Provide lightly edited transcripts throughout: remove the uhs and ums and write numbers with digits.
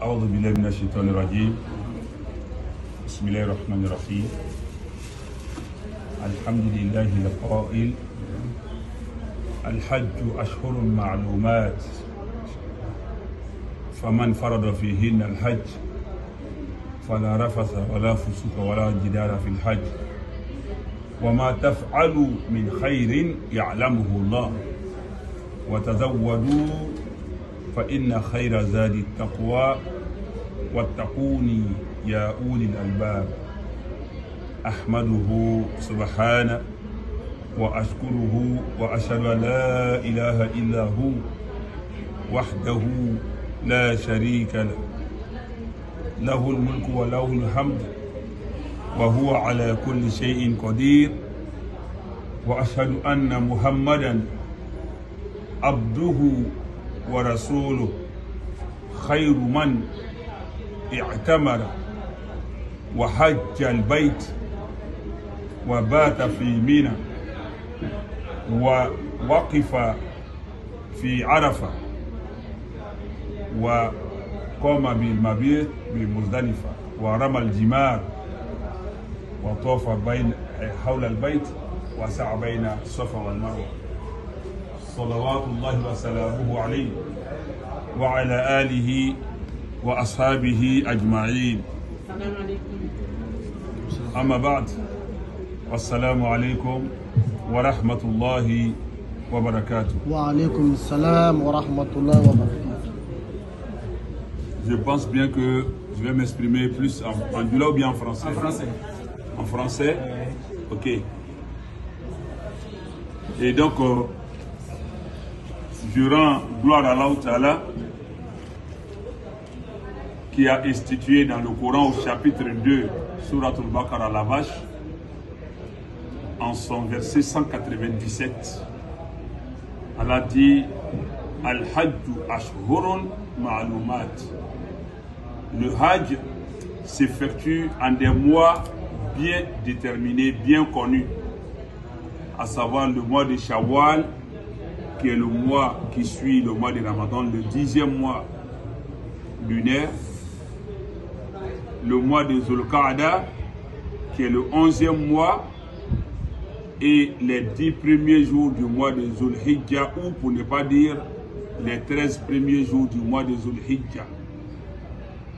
أعوذ بالله من الشيطان الرجيم. بسم الله الرحمن الرحيم. الحمد لله القائل الحج أشهر معلومات فمن فرض فيهن الحج فلا رفث ولا فسوق ولا جدال في الحج وما تفعلوا من خير يعلمه الله وتزودوا فإن خير زاد التقوى واتقوني يا أولي الألباب. أحمده سبحانه وأشكره وأشهد أن لا إله إلا هو وحده لا شريك له، له الملك وله الحمد وهو على كل شيء قدير. وأشهد أن محمدا عبده ورسوله خير من اعتمر وحج البيت وبات في منى ووقف في عرفة وقام بالمبيت بمزدلفة ورمى الجمار وطاف حول البيت وسعى بين الصفا والمروة صلوات الله وسلامه عليه وعلى آله وأصحابه أجمعين. أما بعد، والسلام عليكم ورحمة الله وبركاته. وعليكم السلام ورحمة الله وبركاته. Je pense bien que je vais m'exprimer plus en dula ou bien en français? En français. En français? Ok. Et donc, je rends gloire à Allah Ta'ala qui a institué dans le Coran au chapitre 2, Surat al-Baqarah, la vache, en son verset 197. Allah dit Al-Hajju Ashhurun Ma'lumat. Le Hajj s'effectue en des mois bien déterminés, bien connus, à savoir le mois de Shawwal, qui est le mois qui suit le mois de Ramadan, le 10e mois lunaire, le mois de Zulqa'ada, qui est le 11e mois, et les 10 premiers jours du mois de Zulhijjah, ou pour ne pas dire les 13 premiers jours du mois de Zulhijjah,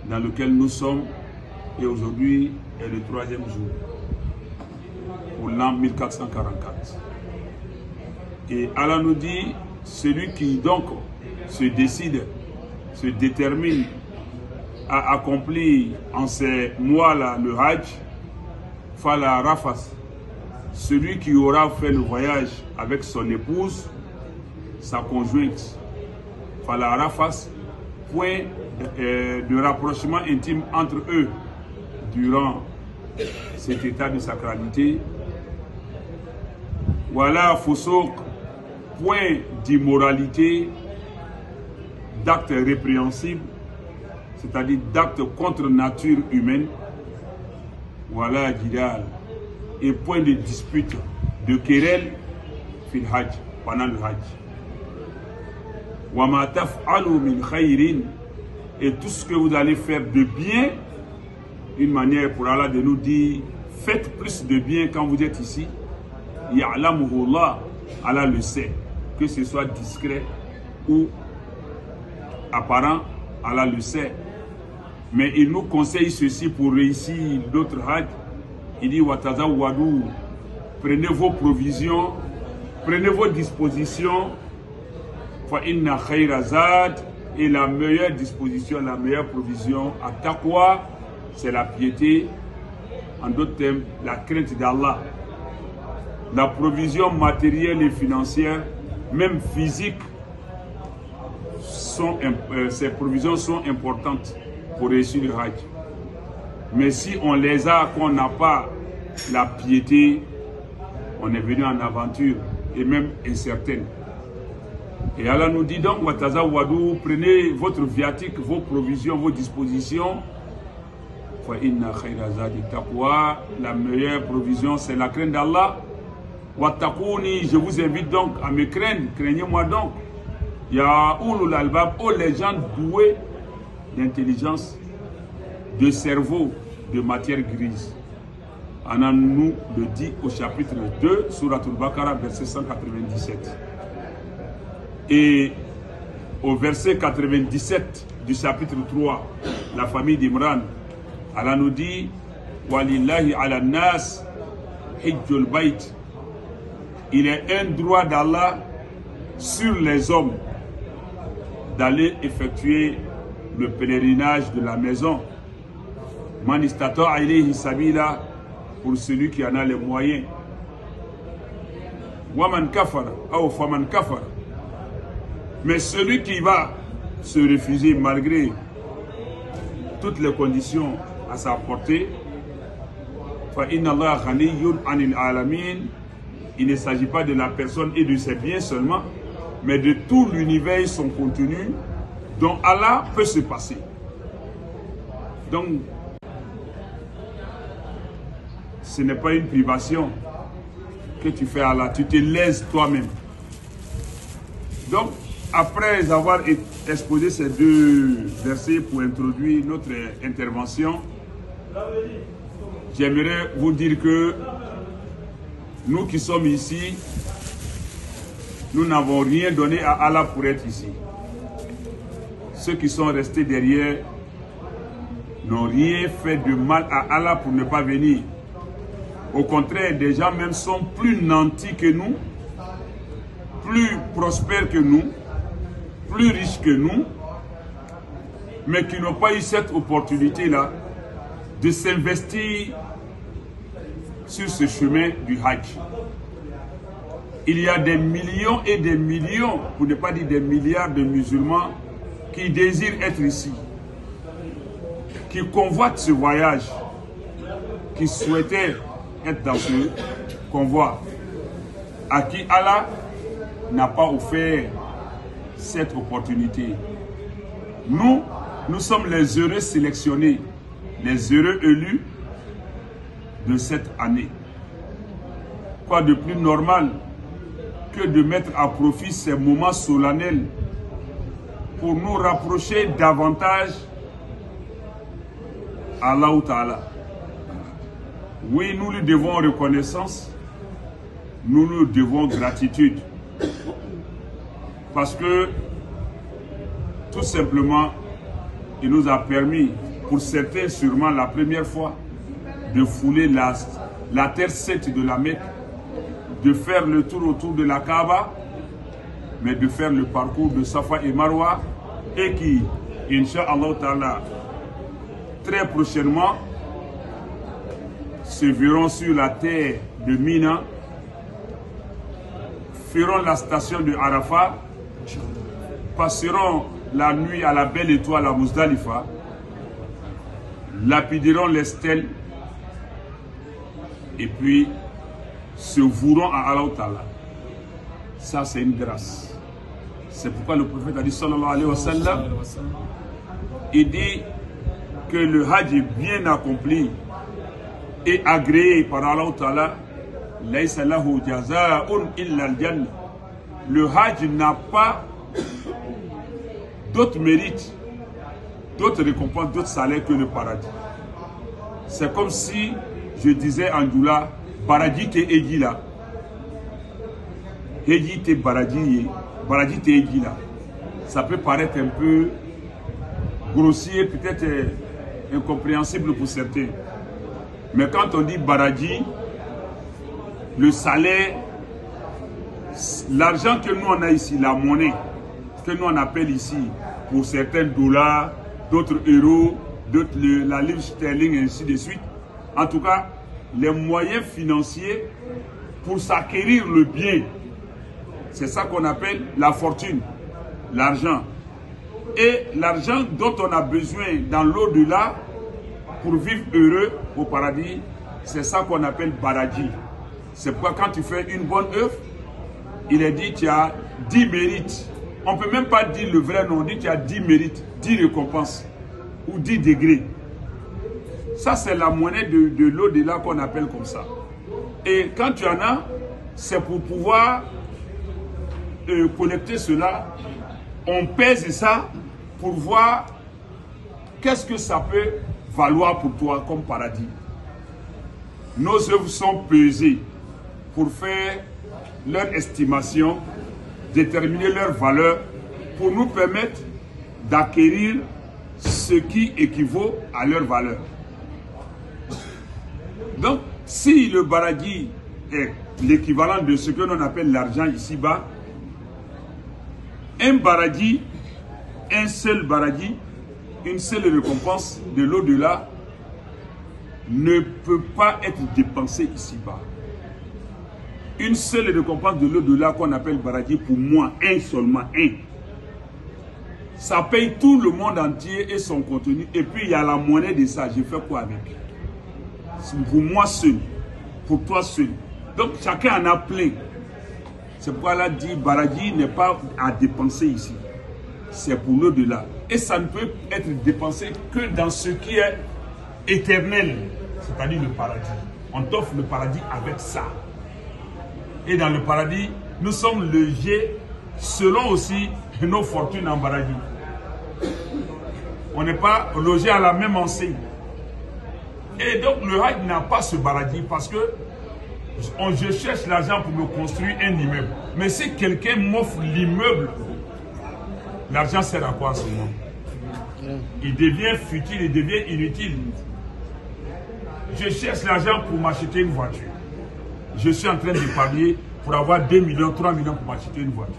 dans lequel nous sommes, et aujourd'hui est le 3e jour, pour l'an 1444. Et Allah nous dit, celui qui donc se décide, se détermine à accomplir en ces mois-là le Hajj, Fala Rafas, celui qui aura fait le voyage avec son épouse, sa conjointe, Fala Rafas, point de rapprochement intime entre eux durant cet état de sacralité. Voilà Fusuk, point d'immoralité, d'actes répréhensibles, c'est-à-dire d'actes contre nature humaine. Voilà Jidal, et point de dispute, de querelle, fil Hajj, pendant le Hajj. Wa ma taf'alu min khayrin, et tout ce que vous allez faire de bien, une manière pour Allah de nous dire, faites plus de bien quand vous êtes ici. Ya'lamuhu Allah, Allah le sait, que ce soit discret ou apparent, Allah le sait. Mais il nous conseille ceci pour réussir d'autres Hajj. Il dit Watazawwadu, prenez vos provisions, prenez vos dispositions. Fa inna khayra zad, et la meilleure disposition, la meilleure provision, à taqwa, c'est la piété. En d'autres termes, la crainte d'Allah. La provision matérielle et financière, même physique, ces provisions sont importantes pour réussir le Hajj. Mais si on les a, qu'on n'a pas la piété, on est venu en aventure et même incertaine. Et Allah nous dit donc, Watazawwadu, prenez votre viatique, vos provisions, vos dispositions. Fa inna khayra zadi taqwa, la meilleure provision c'est la crainte d'Allah. Wattaqouni, je vous invite donc à me craindre, craignez-moi donc. Ya ulul albab, oh les gens doués d'intelligence, de cerveau, de matière grise. On nous le dit au chapitre 2, Surat al-Baqarah, verset 197. Et au verset 97 du chapitre 3, la famille d'Imran, Allah nous dit Walillahi ala nas hijjul bayt. Il est un droit d'Allah sur les hommes d'aller effectuer le pèlerinage de la maison. Man istata'a ilayhi sabila, pour celui qui en a les moyens. Waman kafara ou faman kafara. Mais celui qui va se refuser malgré toutes les conditions à sa portée, fa inna Allah ghaniyyun 'anil 'alamin. Il ne s'agit pas de la personne et de ses biens seulement, mais de tout l'univers et son contenu dont Allah peut se passer. Donc, ce n'est pas une privation que tu fais à Allah, tu te lèses toi-même. Donc, après avoir exposé ces deux versets pour introduire notre intervention, j'aimerais vous dire que nous qui sommes ici, nous n'avons rien donné à Allah pour être ici. Ceux qui sont restés derrière n'ont rien fait de mal à Allah pour ne pas venir. Au contraire, des gens même sont plus nantis que nous, plus prospères que nous, plus riches que nous, mais qui n'ont pas eu cette opportunité-là de s'investir sur ce chemin du Hajj. Il y a des millions et des millions, pour ne pas dire des milliards de musulmans qui désirent être ici, qui convoitent ce voyage, qui souhaitaient être dans ce convoi, à qui Allah n'a pas offert cette opportunité. Nous sommes les heureux sélectionnés, les heureux élus de cette année. Quoi de plus normal que de mettre à profit ces moments solennels pour nous rapprocher davantage à Allah Ta'ala. Oui, nous lui devons reconnaissance, nous lui devons gratitude. Parce que, tout simplement, il nous a permis, pour certains sûrement la première fois, de fouler la terre sainte de la Mecque, de faire le tour autour de la Kaaba, mais de faire le parcours de Safa et Marwa, et qui, Inch'Allah Ta'ala, très prochainement, se verront sur la terre de Mina, feront la station de Arafat, passeront la nuit à la belle étoile à Muzdalifa, lapideront les stèles et puis se voueront à Allah Ta'ala. Ça, c'est une grâce. C'est pourquoi le prophète a dit, sallallahu alayhi wa sallam, il dit que le Hajj est bien accompli et agréé par Allah Ta'ala. Laysa lahu jazaa'un illa al-jannah. Le Hajj n'a pas d'autres mérites, d'autres récompenses, d'autres salaires que le paradis. C'est comme si je disais en Doula, paradis te egila. Egi te paradis te egila. Ça peut paraître un peu grossier, peut-être incompréhensible pour certains. Mais quand on dit paradis, le salaire, l'argent que nous on a ici, la monnaie, que nous on appelle ici, pour certains dollars, d'autres euros, d'autres la livre sterling, et ainsi de suite. En tout cas, les moyens financiers pour s'acquérir le bien, c'est ça qu'on appelle la fortune, l'argent. Et l'argent dont on a besoin dans l'au-delà pour vivre heureux au paradis, c'est ça qu'on appelle paradis. C'est pourquoi quand tu fais une bonne œuvre, il est dit tu as 10 mérites. On ne peut même pas dire le vrai nom, on dit tu as 10 mérites, 10 récompenses ou 10 degrés. Ça, c'est la monnaie de l'au-delà qu'on appelle comme ça. Et quand tu en as, c'est pour pouvoir collecter cela. On pèse ça pour voir qu'est-ce que ça peut valoir pour toi comme paradis? Nos œuvres sont pesées pour faire leur estimation, déterminer leur valeur, pour nous permettre d'acquérir ce qui équivaut à leur valeur. Donc, si le paradis est l'équivalent de ce que l'on appelle l'argent ici-bas, un paradis, un seul paradis, une seule récompense de l'au-delà ne peut pas être dépensée ici-bas. Une seule récompense de l'au-delà qu'on appelle paradis, pour moi, un seulement, un. Ça paye tout le monde entier et son contenu. Et puis il y a la monnaie de ça. Je fais quoi avec? Pour moi seul. Pour toi seul. Donc chacun en a plein. C'est pourquoi elle a dit paradis n'est pas à dépenser ici. C'est pour l'au-delà. Et ça ne peut être dépensé que dans ce qui est éternel. C'est-à-dire le paradis. On t'offre le paradis avec ça. Et dans le paradis, nous sommes logés selon aussi nos fortunes en paradis. On n'est pas logé à la même enseigne. Et donc le Hajj n'a pas ce paradis parce que je cherche l'argent pour me construire un immeuble. Mais si quelqu'un m'offre l'immeuble, l'argent sert à quoi à ce moment? Il devient futile, il devient inutile. Je cherche l'argent pour m'acheter une voiture. Je suis en train d'épargner pour avoir 2 millions, 3 millions pour m'acheter une voiture.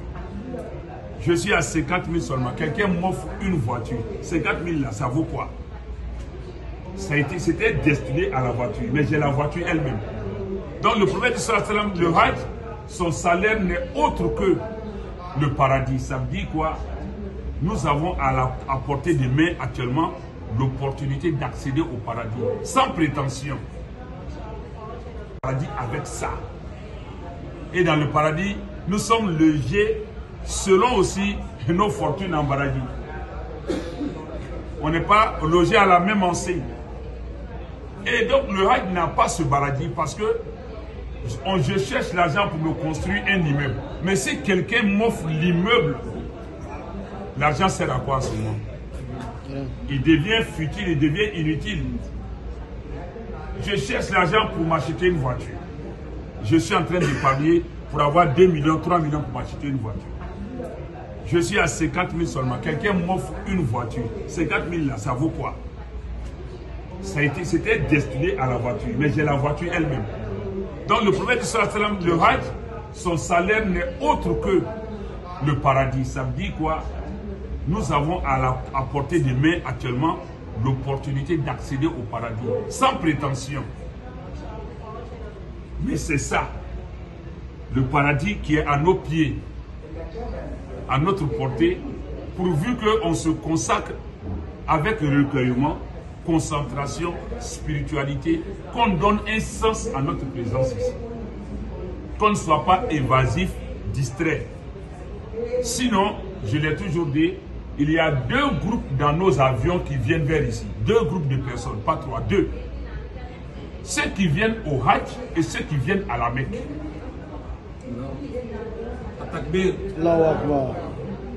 Je suis à 50 000 seulement. Quelqu'un m'offre une voiture. 50 000 là, ça vaut quoi? C'était destiné à la voiture. Mais j'ai la voiture elle-même. Donc le prophète sallallahu alayhi wa sallam, le Hajj, son salaire n'est autre que le paradis. Ça me dit quoi? Nous avons à portée des mains actuellement l'opportunité d'accéder au paradis. Sans prétention. Paradis avec ça. Et dans le paradis, nous sommes logés selon aussi nos fortunes en paradis. On n'est pas logé à la même enseigne. Et donc le Hajj n'a pas ce paradis parce que je cherche l'argent pour me construire un immeuble. Mais si quelqu'un m'offre l'immeuble, l'argent sert à quoi à ce moment? Il devient futile, il devient inutile. Je cherche l'argent pour m'acheter une voiture. Je suis en train d'épargner pour avoir 2 millions, 3 millions pour m'acheter une voiture. Je suis à 50 000 seulement. Quelqu'un m'offre une voiture. 50 000 là, ça vaut quoi? C'était destiné à la voiture. Mais j'ai la voiture elle-même. Donc le prophète sallallahu alayhi wa sallam, le Hajj, son salaire n'est autre que le paradis. Ça me dit quoi? Nous avons à portée des mains actuellement l'opportunité d'accéder au paradis. Sans prétention. Mais c'est ça. Le paradis qui est à nos pieds, à notre portée, pourvu qu'on se consacre avec recueillement, concentration, spiritualité, qu'on donne un sens à notre présence ici. Qu'on ne soit pas évasif, distrait. Sinon, je l'ai toujours dit, il y a 2 groupes dans nos avions qui viennent vers ici. 2 groupes de personnes, pas 3, 2. Ceux qui viennent au Hajj et ceux qui viennent à la Mecque.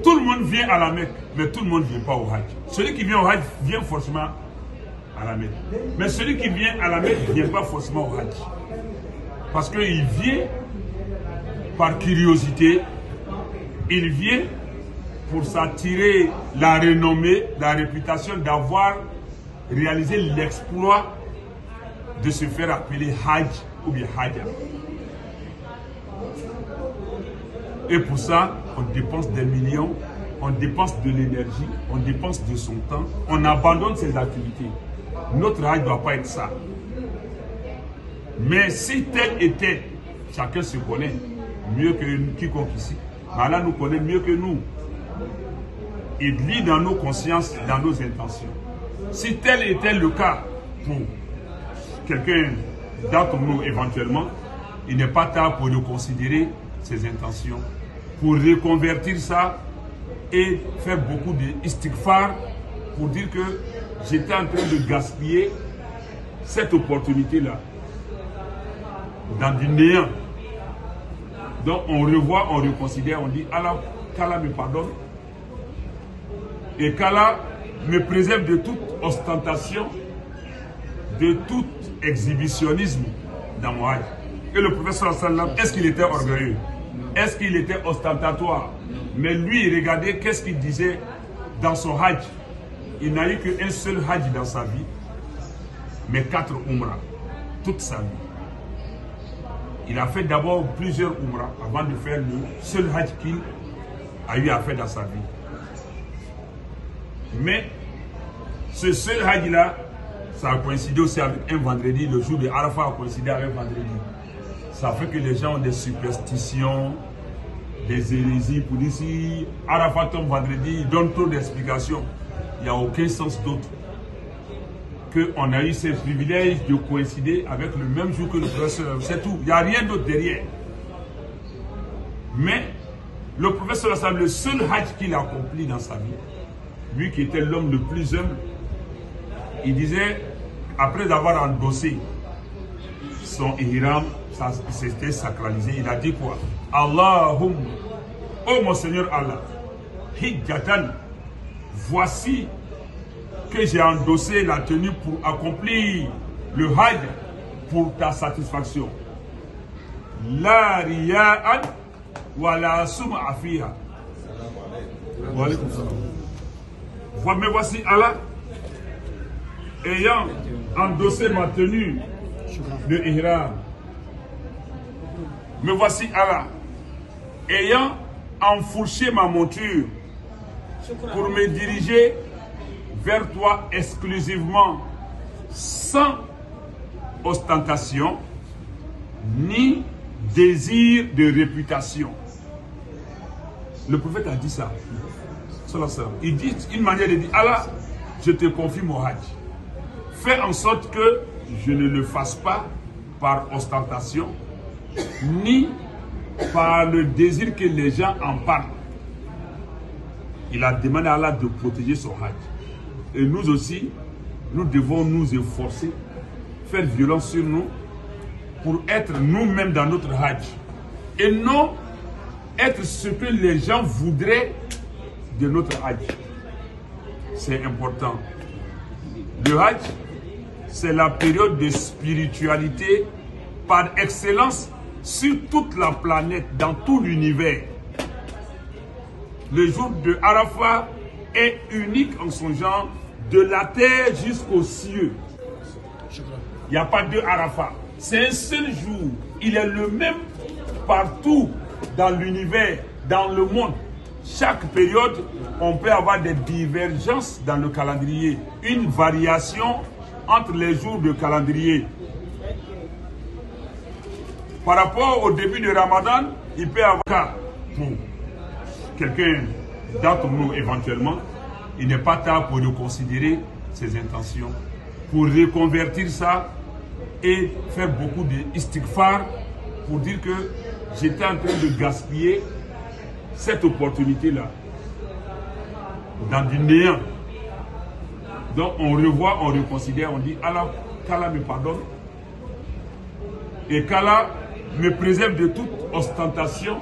Tout le monde vient à la Mecque, mais tout le monde ne vient pas au Hajj. Celui qui vient au Hajj vient forcément à la Mecque. Mais celui qui vient à la Mecque ne vient pas forcément au Hajj. Parce qu'il vient par curiosité, il vient pour s'attirer la renommée, la réputation d'avoir réalisé l'exploit de se faire appeler Hajj ou bien Hajja. Et pour ça, on dépense des millions, on dépense de l'énergie, on dépense de son temps, on abandonne ses activités. Notre Hajj ne doit pas être ça. Mais si tel était, chacun se connaît mieux que quiconque ici. Allah nous connaît mieux que nous. Il lit dans nos consciences, dans nos intentions. Si tel était le cas pour quelqu'un d'entre nous éventuellement, il n'est pas tard pour reconsidérer ses intentions, pour reconvertir ça et faire beaucoup d'istighfar pour dire que j'étais en train de gaspiller cette opportunité-là dans du néant. Donc on revoit, on reconsidère, on dit Allah, qu'Allah me pardonne et qu'Allah me préserve de toute ostentation, de tout exhibitionnisme dans mon hajj. Et le prophète sallallahu alayhi wa sallam, est-ce qu'il était orgueilleux? Est-ce qu'il était ostentatoire? Mais lui, regardez qu'est-ce qu'il disait dans son hajj. Il n'a eu qu'un seul hajj dans sa vie, mais 4 umrah, toute sa vie. Il a fait d'abord plusieurs umrah avant de faire le seul hajj qu'il a eu à faire dans sa vie. Mais ce seul hajj-là, ça a coïncidé aussi avec un vendredi, le jour de Arafat a coïncidé avec vendredi. Ça fait que les gens ont des superstitions, des hérésies pour dire si Arafat tombe vendredi, ils donnent trop d'explications. Il n'y a aucun sens d'autre qu'on a eu ces privilèges de coïncider avec le même jour que le professeur. C'est tout. Il n'y a rien d'autre derrière. Mais le professeur, le seul hajj qu'il a accompli dans sa vie, lui qui était l'homme le plus humble, il disait, après avoir endossé son ihram, ça s'était sacralisé, il a dit quoi? Allahumma, oh mon Seigneur Allah, hijjatan, voici que j'ai endossé la tenue pour accomplir le hajj pour ta satisfaction. La riya'an wa la sum'a fiha. Mais voici Allah, ayant endossé ma tenue de ihram. Me voici Allah, ayant enfourché ma monture pour me diriger vers toi exclusivement, sans ostentation ni désir de réputation. Le prophète a dit ça. Il dit une manière de dire, Allah, je te confie mon hajj. Fais en sorte que je ne le fasse pas par ostentation, ni par le désir que les gens en parlent. Il a demandé à Allah de protéger son hajj. Et nous aussi, nous devons nous efforcer, faire violence sur nous, pour être nous-mêmes dans notre hajj. Et non être ce que les gens voudraient de notre hajj. C'est important. Le hajj, c'est la période de spiritualité par excellence sur toute la planète, dans tout l'univers. Le jour de Arafat est unique en son genre, de la terre jusqu'aux cieux. Il n'y a pas deux Arafat. C'est un seul jour. Il est le même partout dans l'univers, dans le monde. Chaque période, on peut avoir des divergences dans le calendrier. Une variation entre les jours de calendrier. Par rapport au début de Ramadan, il peut y avoir pour quelqu'un d'entre nous éventuellement, il n'est pas tard pour reconsidérer ses intentions, pour reconvertir ça et faire beaucoup de istighfar pour dire que j'étais en train de gaspiller cette opportunité-là dans du néant. Donc on revoit, on reconsidère, on dit Allah, qu'Allah me pardonne et qu'Allah me préserve de toute ostentation,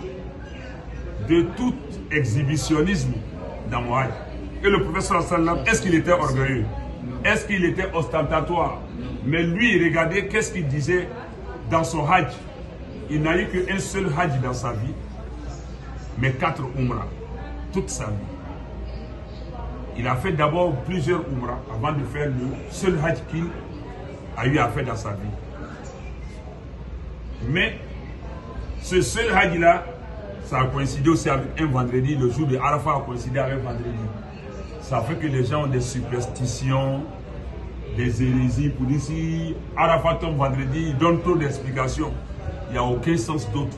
de tout exhibitionnisme dans mon hajj. Et le prophète sallallahu alayhi wa sallam, est-ce qu'il était orgueilleux? Est-ce qu'il était ostentatoire? Mais lui, regardez qu'est-ce qu'il disait dans son hajj. Il n'a eu qu'un seul hajj dans sa vie, mais 4 umrah, toute sa vie. Il a fait d'abord plusieurs umrah avant de faire le seul hajj qu'il a eu à faire dans sa vie. Mais ce seul hajj-là, ça a coïncidé aussi avec un vendredi, le jour de Arafat a coïncidé avec vendredi. Ça fait que les gens ont des superstitions, des hérésies pour dire si Arafat tombe vendredi, ils donnent trop d'explications. Il n'y a aucun sens d'autre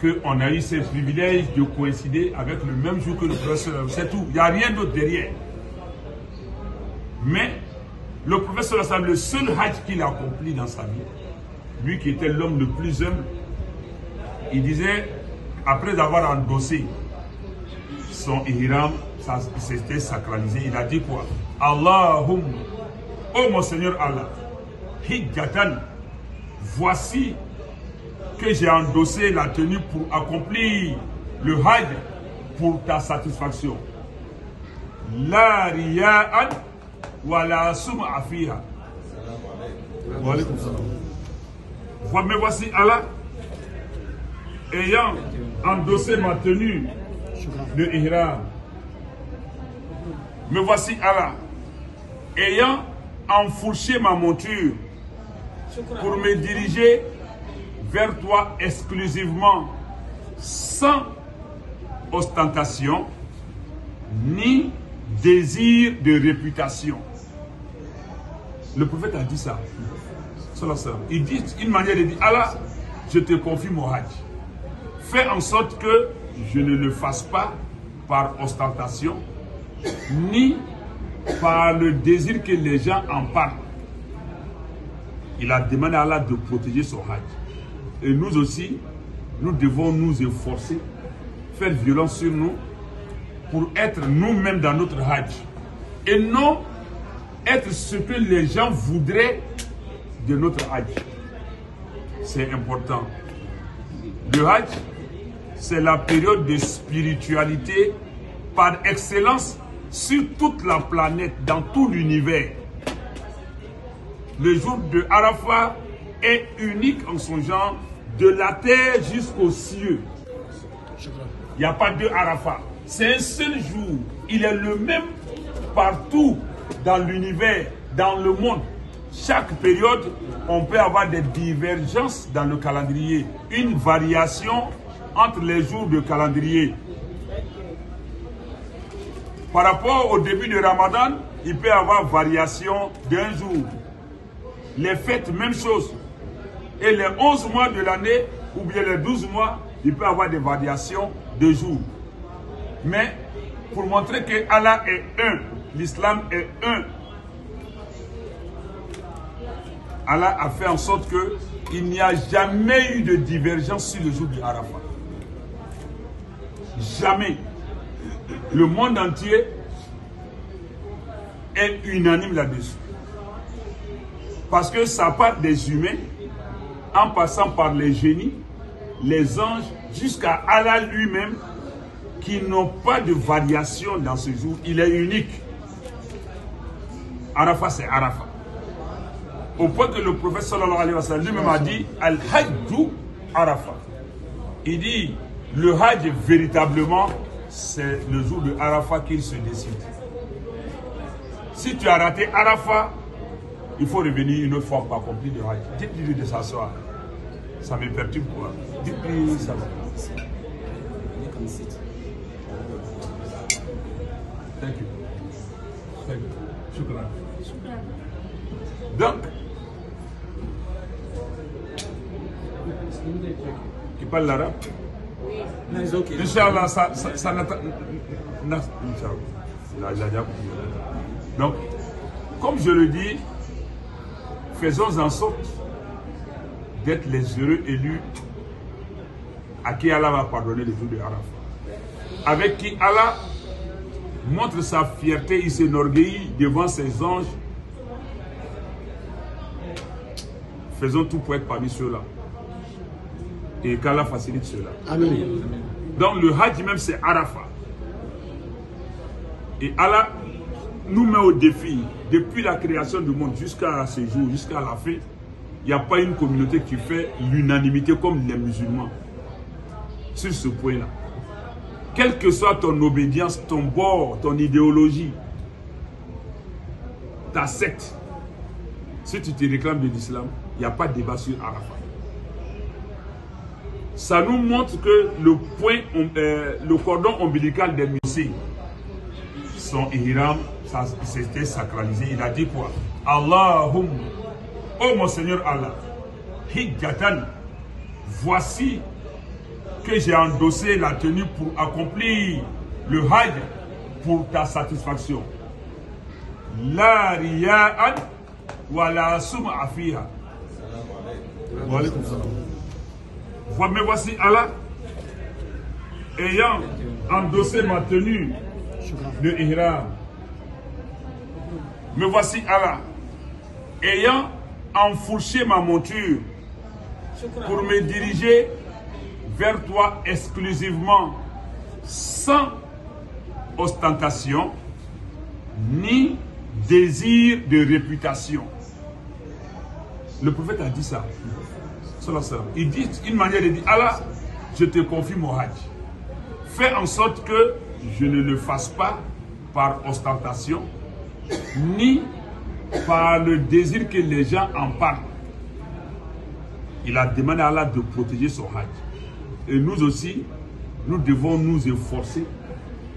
qu'on a eu ces privilèges de coïncider avec le même jour que le professeur. C'est tout. Il n'y a rien d'autre derrière. Mais le professeur, le seul hajj qu'il a accompli dans sa vie, lui qui était l'homme le plus humble, il disait, après avoir endossé son ihram, ça s'était sacralisé, il a dit quoi? Allahumma, oh mon Seigneur Allah, hijjatan, voici que j'ai endossé la tenue pour accomplir le hajj pour ta satisfaction. La riya'an wa la sum'a fiha. Me voici Allah ayant endossé ma tenue de ihram. Me voici Allah ayant enfourché ma monture pour me diriger vers toi exclusivement, sans ostentation ni désir de réputation. Le prophète a dit ça. Il dit une manière de dire: Allah, je te confie mon hajj. Fais en sorte que je ne le fasse pas par ostentation ni par le désir que les gens en parlent. Il a demandé à Allah de protéger son hajj. Et nous aussi, nous devons nous efforcer, faire violence sur nous pour être nous-mêmes dans notre hajj. Et non être ce que les gens voudraient de notre hajj. C'est important. Le hajj, c'est la période de spiritualité par excellence sur toute la planète, dans tout l'univers. Le jour de Arafat est unique en son genre, de la terre jusqu'aux cieux. Il n'y a pas deux Arafat. C'est un seul jour. Il est le même partout dans l'univers, dans le monde. Chaque période, on peut avoir des divergences dans le calendrier. Une variation entre les jours de calendrier. Par rapport au début de Ramadan, il peut y avoir variation d'un jour. Les fêtes, même chose. Et les 11 mois de l'année, ou bien les 12 mois, il peut y avoir des variations de jours. Mais pour montrer que Allah est un, l'islam est un, Allah a fait en sorte qu'il n'y a jamais eu de divergence sur le jour du Arafat. Jamais. Le monde entier est unanime là-dessus. Parce que ça part des humains, en passant par les génies, les anges, jusqu'à Allah lui-même, qui n'ont pas de variation dans ce jour. Il est unique. Arafat, c'est Arafat. Au point que le prophète sallallahu alayhi wa sallam lui-même a dit Al-Hajju Arafat. Il dit le Hajj véritablement, c'est le jour de Arafat qu'il se décide. Si tu as raté Arafat, il faut revenir une autre fois pour accomplir le Hajj. Dites-lui de s'asseoir. Ça me perturbe quoi. Dites-lui ça va. Thank you. Thank you. Shukran. Donc, qui parle l'arabe? Oui. Inch'Allah, ça n'attend. Donc, comme je le dis, faisons en sorte d'être les heureux élus à qui Allah va pardonner le jour de Arafat. Avec qui Allah montre sa fierté, il s'enorgueillit devant ses anges. Faisons tout pour être parmi ceux-là. Et qu'Allah facilite cela. Amen. Donc le Hajj même c'est Arafat. Et Allah nous met au défi. Depuis la création du monde jusqu'à ce jour, jusqu'à la fin, il n'y a pas une communauté qui fait l'unanimité comme les musulmans. Sur ce point-là. Quelle que soit ton obédience, ton bord, ton idéologie, ta secte, si tu te réclames de l'islam, il n'y a pas de débat sur Arafat. Ça nous montre que le cordon ombilical des musulmans, son ihram, ça s'était sacralisé. Il a dit quoi? Allahumma, oh mon Seigneur Allah, hijjatan, voici que j'ai endossé la tenue pour accomplir le hajj pour ta satisfaction. La riya'an wa la sum'a fiha. Me voici Allah ayant endossé ma tenue de ihram. Me voici Allah ayant enfourché ma monture pour me diriger vers toi exclusivement, sans ostentation ni désir de réputation. Le prophète a dit ça. Il dit une manière de dire, Allah, je te confie mon hajj. Fais en sorte que je ne le fasse pas par ostentation, ni par le désir que les gens en parlent. Il a demandé à Allah de protéger son hajj. Et nous aussi, nous devons nous efforcer,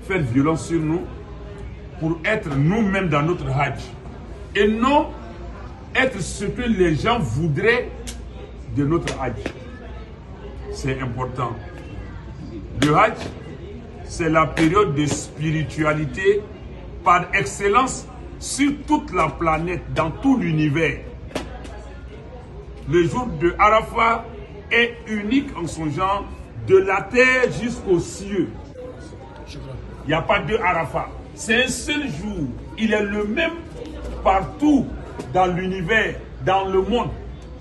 faire violence sur nous, pour être nous-mêmes dans notre hajj. Et non être ce que les gens voudraient de notre hajj. C'est important. Le hajj, c'est la période de spiritualité par excellence sur toute la planète, dans tout l'univers. Le jour de Arafat est unique en son genre, de la terre jusqu'aux cieux. Il n'y a pas deux Arafat. C'est un seul jour. Il est le même partout dans l'univers, dans le monde.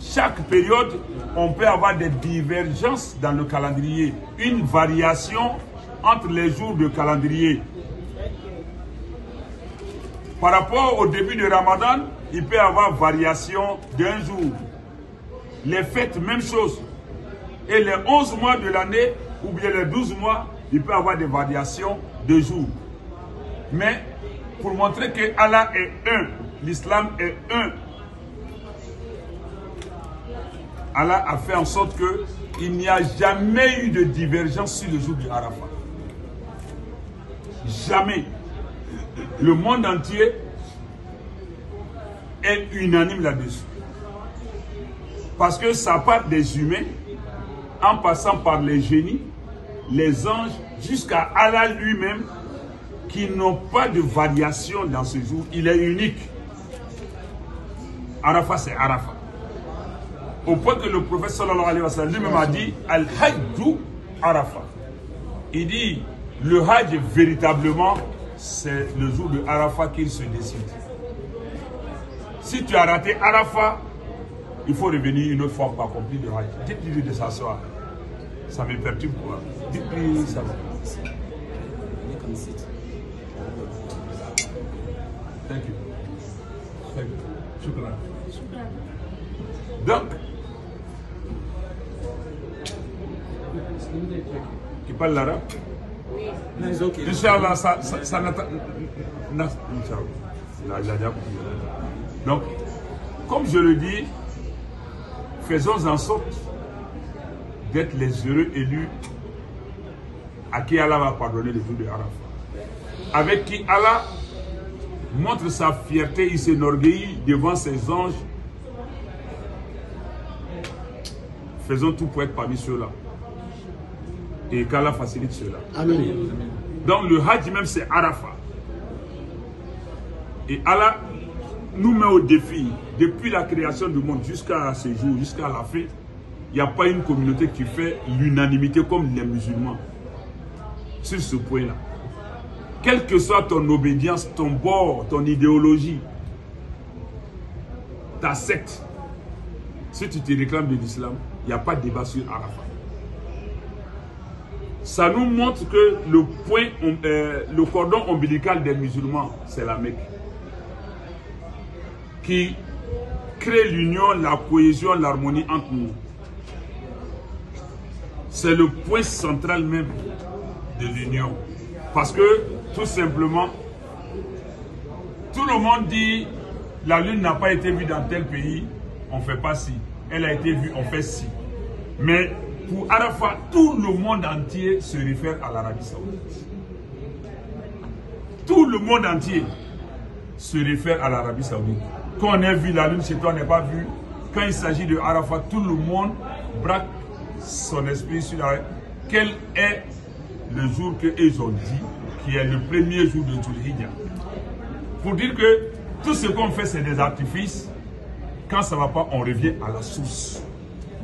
Chaque période, on peut avoir des divergences dans le calendrier. Une variation entre les jours de calendrier. Par rapport au début de Ramadan, il peut y avoir variation d'un jour. Les fêtes, même chose. Et les 11 mois de l'année, ou bien les 12 mois, il peut y avoir des variations de jours. Mais pour montrer que Allah est un, l'islam est un, Allah a fait en sorte qu'il n'y a jamais eu de divergence sur le jour de Arafat. Jamais. Le monde entier est unanime là-dessus. Parce que ça part des humains, en passant par les génies, les anges, jusqu'à Allah lui-même, qui n'ont pas de variation dans ce jour. Il est unique. Arafat, c'est Arafat. Au point que le prophète sallallahu alayhi wa sallam lui-même a dit Al-Hajju Arafat. Il dit le Hajj véritablement c'est le jour de Arafat qu'il se décide. Si tu as raté Arafat, il faut revenir une autre fois pour accomplir le Hajj. Dites-lui de s'asseoir. Ça me perturbe quoi. Dites-lui ça va. Thank you. Thank you. Shukran. Donc, qui parle l'arabe? Inch'Allah, ça n'attend. Donc, comme je le dis, faisons en sorte d'être les heureux élus à qui Allah va pardonner le jour de Arafat. Avec qui Allah montre sa fierté, il s'enorgueillit devant ses anges. Faisons tout pour être parmi ceux-là. Et qu'Allah facilite cela. Amen. Donc le Hajj même c'est Arafat. Et Allah nous met au défi. Depuis la création du monde jusqu'à ce jour, jusqu'à la fin, il n'y a pas une communauté qui fait l'unanimité comme les musulmans. Sur ce point-là. Quelle que soit ton obédience, ton bord, ton idéologie, ta secte, si tu te réclames de l'islam, il n'y a pas de débat sur Arafat. Ça nous montre que le cordon ombilical des musulmans, c'est la Mecque. Qui crée l'union, la cohésion, l'harmonie entre nous. C'est le point central même de l'union. Parce que, tout simplement, tout le monde dit la lune n'a pas été vue dans tel pays, on ne fait pas ci. Elle a été vue, on fait ci. Mais pour Arafat, tout le monde entier se réfère à l'Arabie Saoudite. Tout le monde entier se réfère à l'Arabie Saoudite. Quand on a vu la lune chez toi, on n'a pas vu. Quand il s'agit de Arafat, tout le monde braque son esprit sur la... Quel est le jour qu'ils ont dit, qui est le premier jour de Dhul-Hijjah? Pour dire que tout ce qu'on fait, c'est des artifices. Quand ça ne va pas, on revient à la source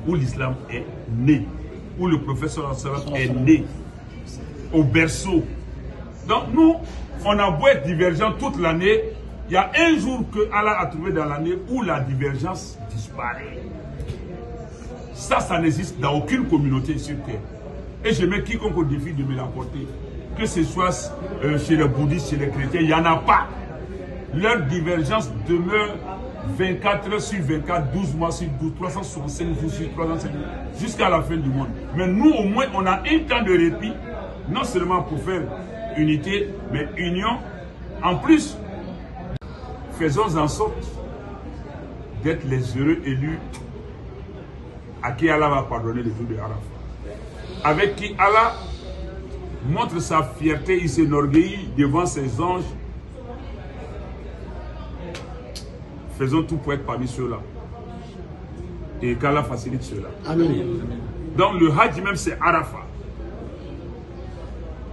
où l'islam est né, où le prophète est né, au berceau. Donc nous, on a beau être divergents toute l'année, il y a un jour que Allah a trouvé dans l'année où la divergence disparaît. Ça n'existe dans aucune communauté sur terre. Et je mets quiconque au défi de me l'apporter. Que ce soit chez les bouddhistes, chez les chrétiens, il n'y en a pas. leur divergence demeure 24 heures sur 24, 12 mois sur 12, 365 jours sur 365 jours, jusqu'à la fin du monde. Mais nous, au moins, on a un temps de répit, non seulement pour faire unité, mais union. En plus, faisons en sorte d'être les heureux élus à qui Allah va pardonner le jour de Arafat. Avec qui Allah montre sa fierté, il s'enorgueillit devant ses anges. Faisons tout pour être parmi ceux-là. Et qu'Allah facilite cela. Amen. Donc le Hajj même c'est Arafat.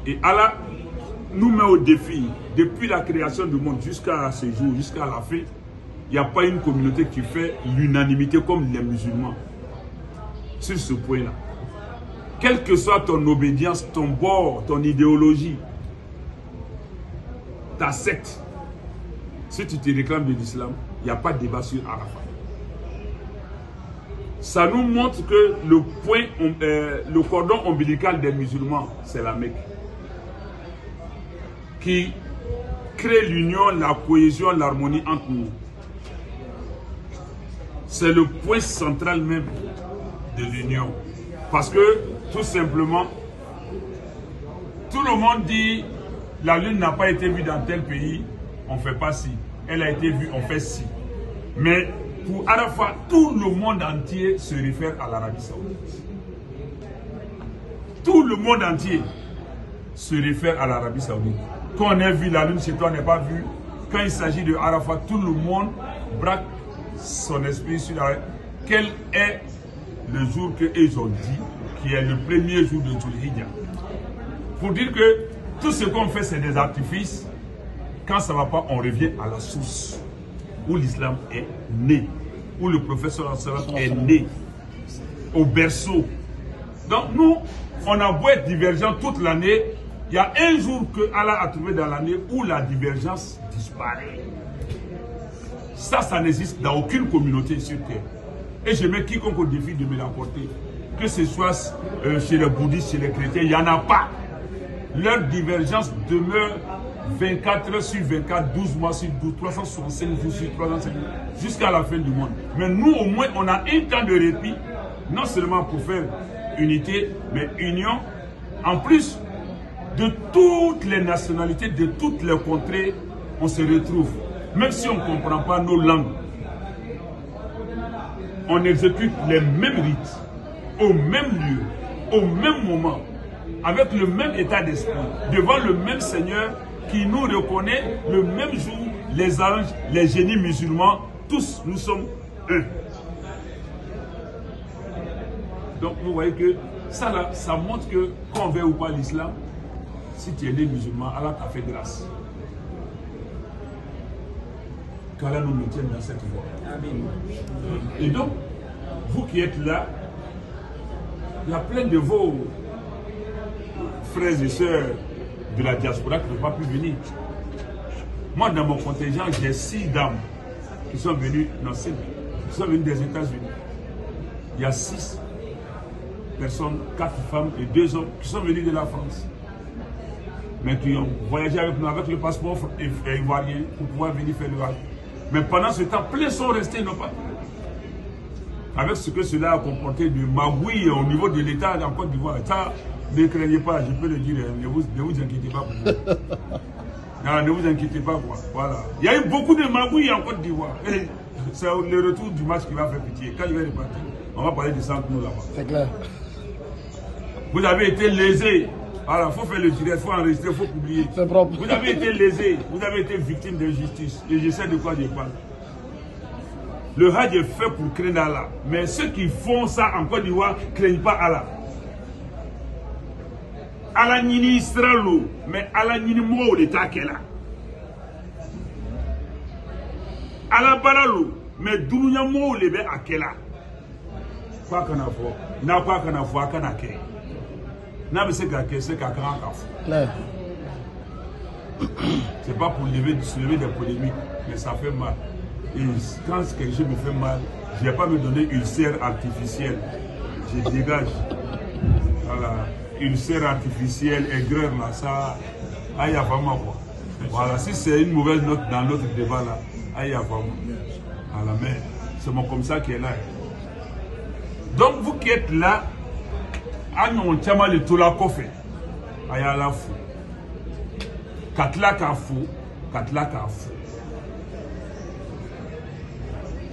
Et Allah nous met au défi, depuis la création du monde jusqu'à ce jour, jusqu'à la fin, il n'y a pas une communauté qui fait l'unanimité comme les musulmans. Sur ce point-là. Quelle que soit ton obédience, ton bord, ton idéologie, ta secte, si tu te réclames de l'islam, il n'y a pas de débat sur Arafat. Ça nous montre que le cordon ombilical des musulmans, c'est la Mecque. Qui crée l'union, la cohésion, l'harmonie entre nous. C'est le point central même de l'union. Parce que, tout simplement, tout le monde dit la lune n'a pas été vue dans tel pays, on ne fait pas ci. Elle a été vue, on fait ci. Mais pour Arafat, tout le monde entier se réfère à l'Arabie Saoudite. Tout le monde entier se réfère à l'Arabie Saoudite. Quand on a vu la lune chez toi, on n'est pas vu. Quand il s'agit de Arafat, tout le monde braque son esprit sur la... Quel est le jour qu'ils ont dit, qui est le premier jour de Dhul-Hijjah? Pour dire que tout ce qu'on fait, c'est des artifices. Quand ça ne va pas, on revient à la source où l'islam est né, où le prophète est né, au berceau. Donc nous, on a beau être divergents toute l'année, il y a un jour que Allah a trouvé dans l'année où la divergence disparaît. Ça n'existe dans aucune communauté sur terre. Et je mets quiconque au défi de me l'apporter. Que ce soit chez les bouddhistes, chez les chrétiens, il n'y en a pas. Leur divergence demeure 24 heures sur 24, 12 mois sur 12, 365 jours sur 365 jours, jusqu'à la fin du monde. Mais nous, au moins, on a un temps de répit, non seulement pour faire unité, mais union. En plus, de toutes les nationalités, de toutes les contrées, on se retrouve. Même si on ne comprend pas nos langues, on exécute les mêmes rites, au même lieu, au même moment, avec le même état d'esprit, devant le même Seigneur qui nous reconnaît le même jour, les anges, les génies musulmans, tous nous sommes un. Donc vous voyez que ça là, ça montre que qu'on veut ou pas l'islam, si tu es né musulman, Allah t'a fait grâce. Qu'Allah nous maintienne dans cette voie. Amen. Et donc, vous qui êtes là, il y a plein de vos frères et sœurs de la diaspora qui n'ont pas pu venir. Moi, dans mon contingent, j'ai 6 dames qui sont venues, non 5, qui sont venues des États-Unis. Il y a 6 personnes, 4 femmes et 2 hommes qui sont venus de la France. Mais qui ont voyagé avec nous avec le passeport ivoirien pour pouvoir venir faire le voyage. Mais pendant ce temps, plein sont restés, n'ont pas pu. Avec ce que cela a comporté de magouilles au niveau de l'État en Côte d'Ivoire. Ça, ne craignez pas, je peux le dire, ne vous inquiétez pas pour vous. Non, ne vous inquiétez pas, quoi. Voilà. Il y a eu beaucoup de magouilles en Côte d'Ivoire. C'est le retour du match qui va faire pitié. Quand il va repartir, on va parler de ça entre nous là-bas. C'est clair. Vous avez été lésés. Alors, il faut faire le direct, il faut enregistrer, il faut publier. C'est propre. Vous avez été lésés, vous avez été victime d'injustice. Et je sais de quoi je parle. Le Hajj est fait pour craindre Allah. Mais ceux qui font ça en Côte d'Ivoire ne craignent pas Allah. Allah nini Israël, mais Allah nini mo l'État qu'elle a. Allah balalo, mais dunya mo le be akela. Quoi qu'on a fait, n'a pas qu'on a fait qu'on a fait. N'a pas c'est qu'à c'est pas pour soulever des polémiques, mais ça fait mal. Et quand quelque chose me fait mal, je ne vais pas me donner une serre artificielle. Je dégage. Voilà. Une serre artificielle, aigreur là, ça. Ah, il y a vraiment quoi. Voilà, si c'est une mauvaise note dans notre débat là, aïe à voir. Voilà, mais c'est mon comme ça qui est là. Donc vous qui êtes là, on tient le tout la coffre. Aïe à la fou. Katla Kafou, Katla Kafou.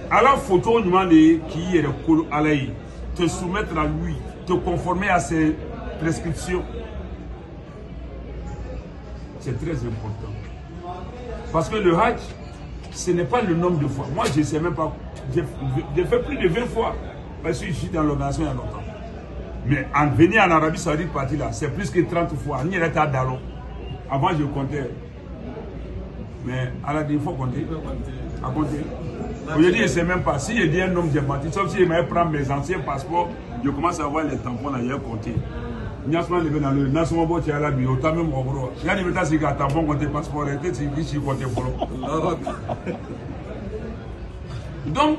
À la photo, on demande qui est le col à l'aïe, te soumettre à lui, te conformer à ses prescriptions. C'est très important. Parce que le Hajj, ce n'est pas le nombre de fois. Moi, je ne sais même pas. J'ai fait plus de 20 fois. Parce que je suis dans l'organisation il y a longtemps. Mais en venir en Arabie Saoudite, partie là, c'est plus que 30 fois. Ni l'état d'allon. Avant, je comptais. Mais à la il faut compter. À compter. Aujourd'hui, je ne sais même pas. Si je dis un nombre, j'ai menti. Sauf si je vais prendre mes anciens passeports, je commence à voir les tampons là, j'ai compté. Il y a souvent levé dans le national board, il y a la bio, autant même en gros. Il y a des méthodes qui ont tampon compté passeport, et c'est qui qui compte pour l'autre. Donc,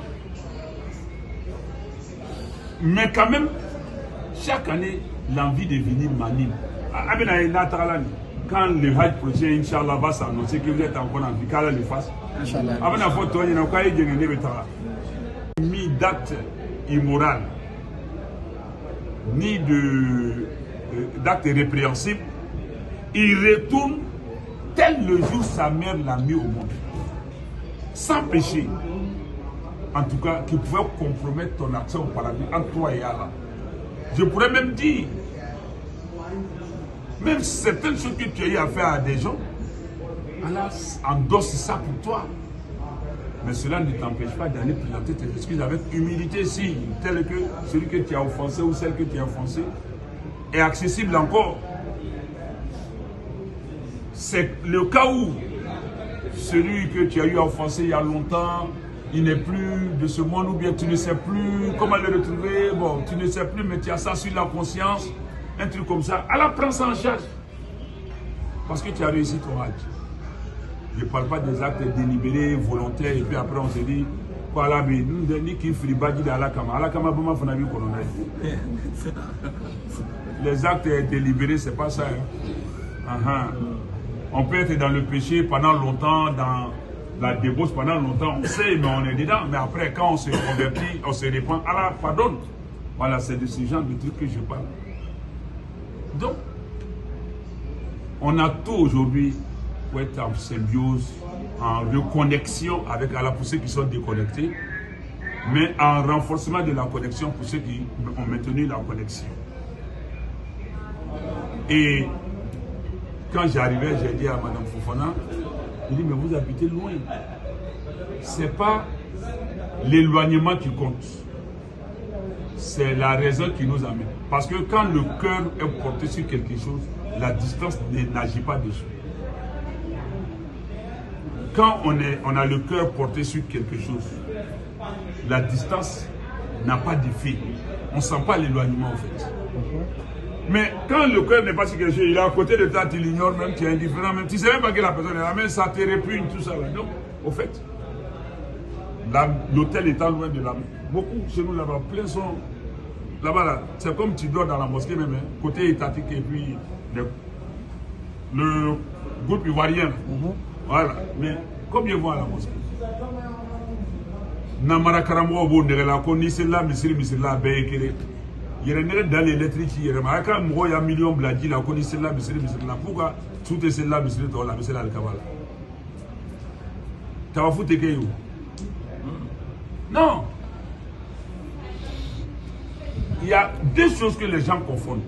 mais quand même, chaque année, l'envie de venir m'anime. Quand le Hajj prochain, Inch'Allah, va s'annoncer que vous êtes encore en vie, qu'Allah le fasse. Avant la photo, il y a ni date immorale, ni d'acte répréhensible. Il retourne tel le jour sa mère l'a mis au monde. Sans péché. En tout cas, qui pouvait compromettre ton action au paradis entre toi et Allah. Je pourrais même dire, même certaines choses que tu as eu à faire à des gens, Allah endosse ça pour toi. Mais cela ne t'empêche pas d'aller présenter tes excuses avec humilité, si tel que celui que tu as offensé ou celle que tu as offensé est accessible encore. C'est le cas où celui que tu as eu à offenser il y a longtemps, il n'est plus de ce monde, ou bien tu ne sais plus comment le retrouver, bon, tu ne sais plus, mais tu as ça sur la conscience, un truc comme ça. Allah prend ça en charge. Parce que tu as réussi ton Hajj. Je ne parle pas des actes délibérés, volontaires, et puis après on se dit, quoi là, mais nous, ni qui fribadi de Alakama. Alakama, comment on a vu qu'on en a. Les actes délibérés, c'est pas ça. Hein. On peut être dans le péché pendant longtemps, dans la débauche pendant longtemps, on sait, mais on est dedans. Mais après, quand on se convertit, on se répand, Allah pardonne. Voilà, c'est de ce genre de trucs que je parle. Donc, on a tout aujourd'hui pour être en symbiose, en reconnexion avec Allah pour ceux qui sont déconnectés, mais en renforcement de la connexion pour ceux qui ont maintenu la connexion. Et quand j'arrivais, j'ai dit à Mme Fofana, il dit, mais vous habitez loin. Ce n'est pas l'éloignement qui compte. C'est la raison qui nous amène. Parce que quand le cœur est porté sur quelque chose, la distance n'agit pas dessus. Quand on a le cœur porté sur quelque chose, la distance n'a pas d'effet. On ne sent pas l'éloignement en fait. Mais quand le cœur n'est pas sur quelque chose, il est à côté de toi, tu l'ignores même, tu es indifférent même, tu ne sais même pas que la personne est là, mais ça te répugne, tout ça. Donc, au fait, l'hôtel étant loin de la mer, beaucoup chez nous là-bas, plein sont là-bas, là, c'est comme tu dors dans la mosquée même, hein, côté étatique et puis le groupe ivoirien. Voilà, mais combien vont à la mosquée? Namara Karambo, bon, de la connaissance là, monsieur là, békéré. Il y a dans les lettres qui y a un million de bladi, la connaissance là, monsieur là. Pourquoi tout est là, monsieur là, monsieur là, le Kabbalah? Tu vas foutre que non. Il y a deux choses que les gens confondent.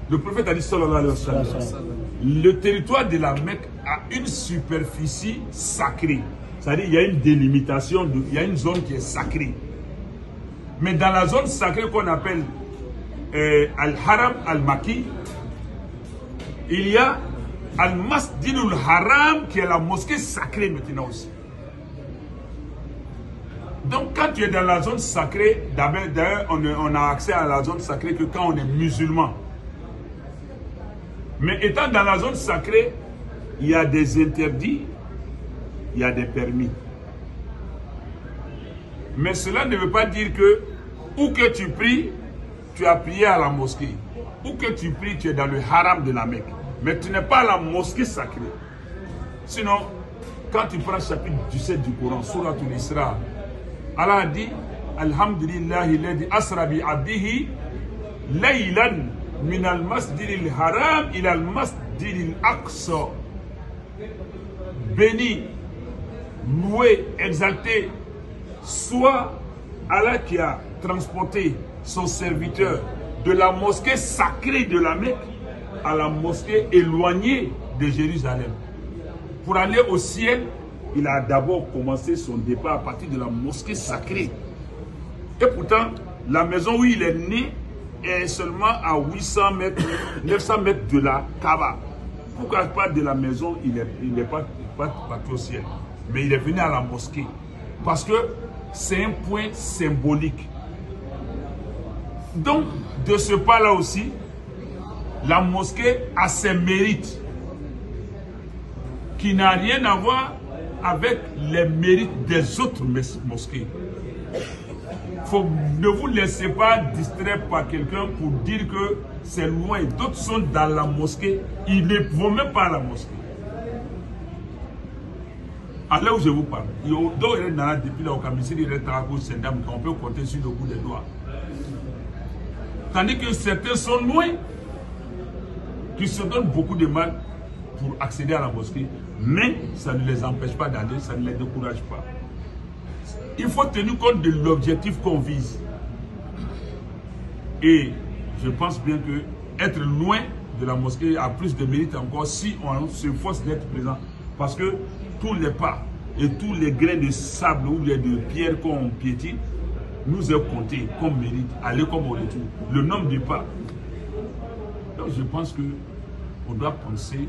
Le prophète a dit sallallahu alayhi wa sallam, le territoire de la Mecque a une superficie sacrée. C'est-à-dire qu'il y a une délimitation, il y a une zone qui est sacrée. Mais dans la zone sacrée qu'on appelle Al-Haram Al-Maki, il y a Al-Masjidul Haram qui est la mosquée sacrée maintenant aussi. Donc quand tu es dans la zone sacrée, d'ailleurs on a accès à la zone sacrée que quand on est musulman. Mais étant dans la zone sacrée, il y a des interdits, il y a des permis. Mais cela ne veut pas dire que où que tu pries, tu as prié à la mosquée. Où que tu pries, tu es dans le haram de la Mecque. Mais tu n'es pas à la mosquée sacrée. Sinon, quand tu prends le chapitre 17 du Coran, Surat al-Isra, Allah a dit Alhamdulillahi ladhi asra bi abdihi laylan min al-masjid al-haram ila al-masjid al-aqsa. Béni, loué, exalté, soit Allah qui a transporté son serviteur de la mosquée sacrée de la Mecque à la mosquée éloignée de Jérusalem. Pour aller au ciel, il a d'abord commencé son départ à partir de la mosquée sacrée. Et pourtant, la maison où il est né est seulement à 800 mètres, 900 mètres de la Kaaba. Pourquoi pas de la maison, il n'est pas parti au ciel. Mais il est venu à la mosquée. Parce que c'est un point symbolique. Donc, de ce pas-là aussi, la mosquée a ses mérites qui n'a rien à voir avec les mérites des autres mosquées. Ne vous laissez pas distraire par quelqu'un pour dire que c'est loin. D'autres sont dans la mosquée, ils ne vont même pas à la mosquée. À là où je vous parle, depuis là, on peut compter sur le bout des doigts. Tandis que certains sont loin, qui se donnent beaucoup de mal pour accéder à la mosquée, mais ça ne les empêche pas d'aller, ça ne les décourage pas. Il faut tenir compte de l'objectif qu'on vise. Et je pense bien que être loin de la mosquée a plus de mérite encore si on se force d'être présent. Parce que tous les pas et tous les grains de sable ou de pierre qu'on piétine nous est compté comme mérite, aller comme au retour. Le nombre de pas. Donc je pense qu'on doit penser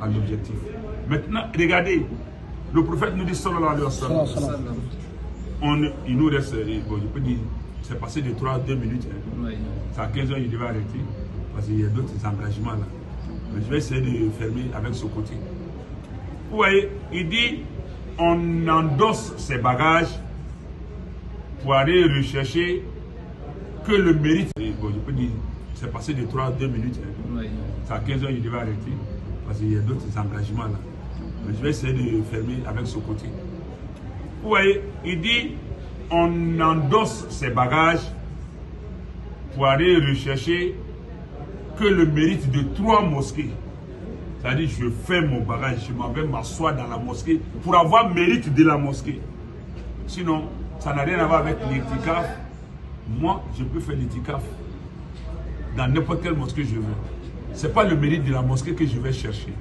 à l'objectif. Maintenant, regardez, le prophète nous dit sallallahu alayhi wa sallam. Il nous reste, bon, je peux dire, c'est passé de 3 à 2 minutes. Hein. C'est à 15 h, il devait arrêter. Parce qu'il y a d'autres engagements là. Mais je vais essayer de fermer avec ce côté. Vous voyez, il dit, on endosse ses bagages pour aller rechercher que le mérite. Bon, je peux dire, c'est passé de 3 à 2 minutes. Hein. C'est à 15 h, il devait arrêter. Parce qu'il y a d'autres engagements là. Mais je vais essayer de fermer avec ce côté. Vous voyez, il dit, on endosse ses bagages pour aller rechercher que le mérite de 3 mosquées. C'est-à-dire, je fais mon bagage, je m'en vais m'asseoir dans la mosquée pour avoir mérite de la mosquée. Sinon, ça n'a rien à voir avec l'itikaf. Moi, je peux faire l'itikaf dans n'importe quelle mosquée je veux. Ce n'est pas le mérite de la mosquée que je vais chercher.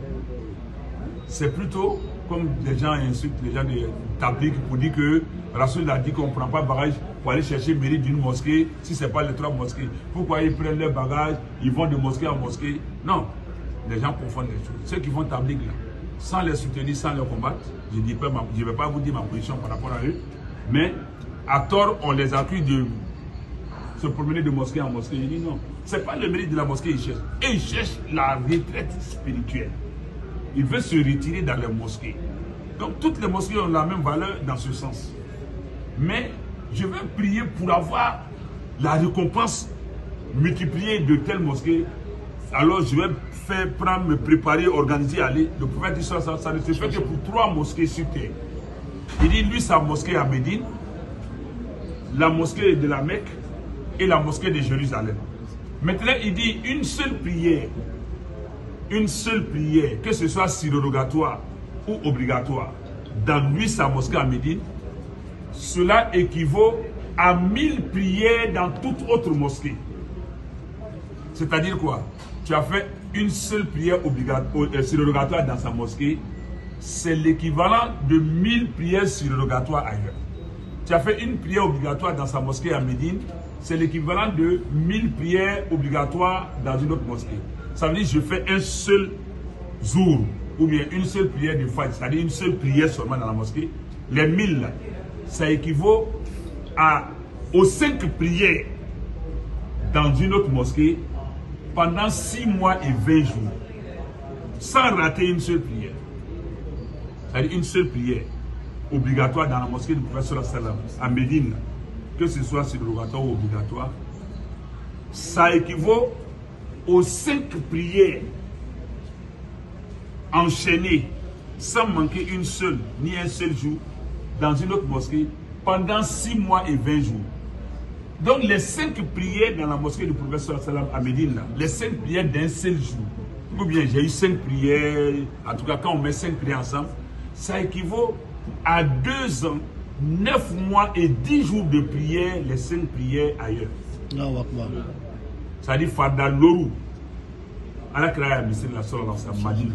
C'est plutôt comme les gens insultent les gens de Tabligh pour dire que Rasoul a dit qu'on ne prend pas bagage pour aller chercher le mérite d'une mosquée si ce n'est pas les 3 mosquées. Pourquoi ils prennent leur bagage, ils vont de mosquée en mosquée? Non, les gens confondent les choses. Ceux qui vont Tabligh là, sans les soutenir, sans les combattre, je ne vais pas vous dire ma position par rapport à eux, mais à tort, on les accuse de se promener de mosquée en mosquée. Je dis non, ce n'est pas le mérite de la mosquée qu'ils cherchent. Et ils cherchent la retraite spirituelle. Ils veulent se retirer dans les mosquées. Donc toutes les mosquées ont la même valeur dans ce sens. Mais je vais prier pour avoir la récompense multipliée de telle mosquée. Alors je vais me préparer, organiser, aller. Le prophète dit ça ne se fait que pour 3 mosquées sur terre. Il dit lui sa mosquée à Médine, la mosquée de la Mecque et la mosquée de Jérusalem. Maintenant il dit une seule prière, que ce soit surrogatoire ou obligatoire, dans lui sa mosquée à Médine, cela équivaut à 1000 prières dans toute autre mosquée. C'est-à-dire quoi? Tu as fait une seule prière surrogatoire dans sa mosquée, c'est l'équivalent de 1000 prières surrogatoires ailleurs. Tu as fait une prière obligatoire dans sa mosquée à Médine, c'est l'équivalent de 1000 prières obligatoires dans une autre mosquée. Ça veut dire que je fais un seul jour, ou bien une seule prière de Fajr, c'est-à-dire une seule prière seulement dans la mosquée. Les 1000, ça équivaut aux 5 prières dans une autre mosquée pendant 6 mois et 20 jours, sans rater une seule prière. C'est-à-dire une seule prière obligatoire dans la mosquée du prophète sallam à Médine, que ce soit surrogatoire ou obligatoire, ça équivaut aux 5 prières enchaînées sans manquer une seule, ni un seul jour, dans une autre mosquée, pendant 6 mois et 20 jours. Donc les 5 prières dans la mosquée du prophète sallam à Médine, là, les 5 prières d'un seul jour, ou bien j'ai eu 5 prières, en tout cas quand on met 5 prières ensemble, ça équivaut à 2 ans, 9 mois et 10 jours de prières, les 5 prières ailleurs. Ça dit Fada Loru. ala kira ya misiri la sallallahu alaihi wasallam Madina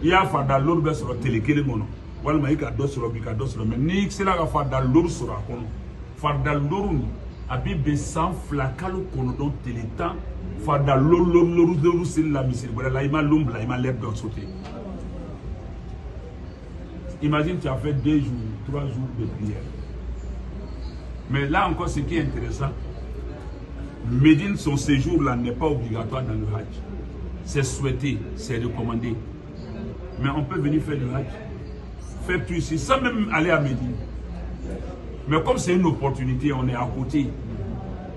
iya fada lolu be soro tele kelen kono walma i ka dɔ sɔrɔ bi ka dɔ sɔrɔ mais ni sera ka fada lolu sɔrɔ a kɔnɔ fada lolu ni a bɛ bɛn san 2 kalo kɔnɔntɔn tele 10 fada lolu seli la misiri wɛrɛ la i ma lon bila i ma lɛb dɔ sauter. Imagine tu as fait 2 jours, 3 jours de prière. Mais là encore, ce qui est intéressant, Médine, son séjour là n'est pas obligatoire dans le Hajj. C'est souhaité, c'est recommandé. Mais on peut venir faire le Hajj, faire tout ici, sans même aller à Médine. Mais comme c'est une opportunité, on est à côté.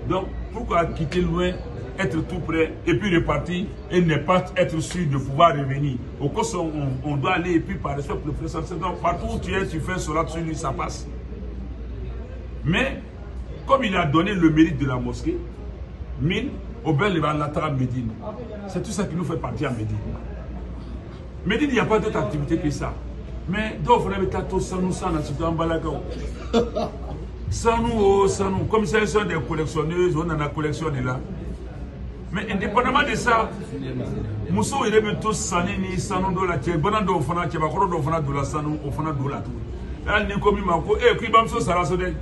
Donc, pourquoi quitter loin, être tout près, et puis repartir, et ne pas être sûr de pouvoir revenir. Au cas où on doit aller, et puis par respect pour le président, donc partout où tu es, tu fais cela sur lui, ça passe. Mais, comme il a donné le mérite de la mosquée, Mine, au bel et à Médine. C'est tout ça qui nous fait partir à Médine. Médine, il n'y a pas d'autre activité que ça. Mais, d'où on a tout ça, nous, ça, nous, en Balagao. Sans nous, comme ça, sont des collectionneuses, on en a collectionné là. Mais indépendamment de ça, Mousso il est tous sané ni sanou de la tête, bonne do fana tcheba koro do fana de la sanou, au fana de la tout. Là, ni comme mako, eh, qui bam so sara sode.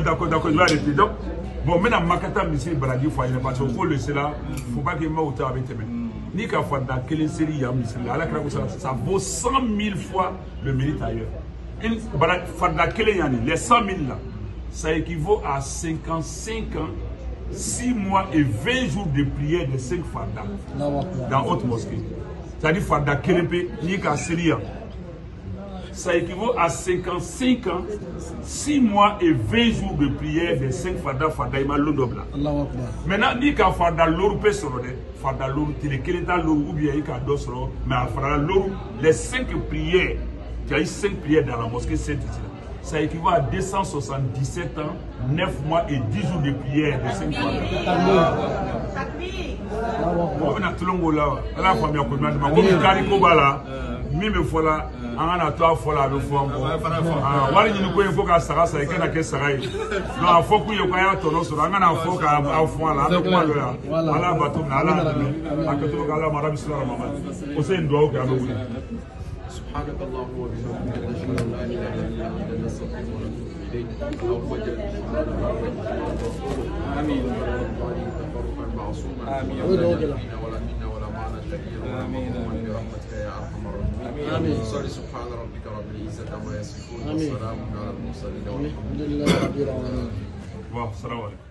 D'accord, je vais arrêter. Donc, bon, maintenant, Makata, Missi, Baradi, Foyer, parce qu'il faut le laisser là, il ne faut pas qu'il m'ait avec tes mains. Ni qu'à faire dans quelle série, ça vaut 100 000 fois le mérite ailleurs. Les 100 000 là, ça équivaut à 55 ans, 6 mois et 20 jours de prière de 5 fardas dans haute mosquée. C'est-à-dire farda Kélépe, ni qu'à Syria. Ça équivaut à 55 ans, 6 mois et 20 jours de prière de 5 fardas ima l'odobla. Maintenant, ni qu'à farda l'oru pe sorode, farda l'oru, télékéléta l'oru ou bien il qu'à d'osro, mais à farda l'oru, les 5 prières, il y a eu 5 prières dans la mosquée Saint-Étienne. Ça équivaut à 277 ans, 9 mois et 10 jours de prière de 5 fois. On a tout le monde là. La famille a connu. Comme il cariko bala, même fois là, on a 3 fois là le fond. Wali ni ko info ka sara sa ikena ke sarai. No afo ku yo ka ya tono so anga na afo ka afo la ko ma lo ya. Ala batu na ala. Akato ka ala marabi sallallahu alaihi wasallam. O se ndo ka no. سبحانك اللهم وبحمدك نشهد ان لا اله الا انت نستغفرك ونتوب اليك اللهم اجعل امين تفرقا معصوما امين ولا منا ولا معنا شهيدا امين برحمتك يا ارحم الراحمين امين صل سبحان ربك رب العزه عما يصفون وسلام على المرسلين والحمد لله رب العالمين. السلام عليكم.